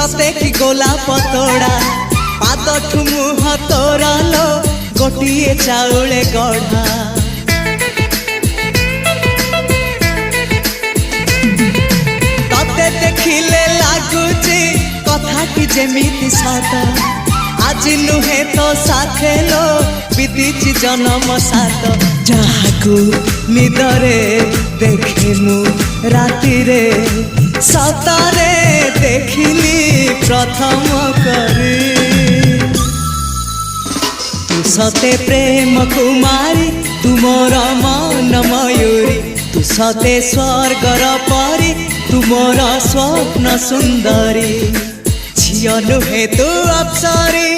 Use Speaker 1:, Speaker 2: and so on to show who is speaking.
Speaker 1: सते कि गोलाप तोड़ा पादठु मुह तोरा लो गोटिए चाउले गढ़ा तते देखिले लागुची कथाटी जेमिति सत आज नुहे तो साथे लो विदिची जन्म सात जहाकू निदरे देखे मु राति रे सतारे देखिली प्रथम करी तू सते प्रेम कुमारी तुमर मन मयूरी तू सते स्वर्गर परी तुमर स्वप्न सुंदरी झियो नुहे तू अप्सरी।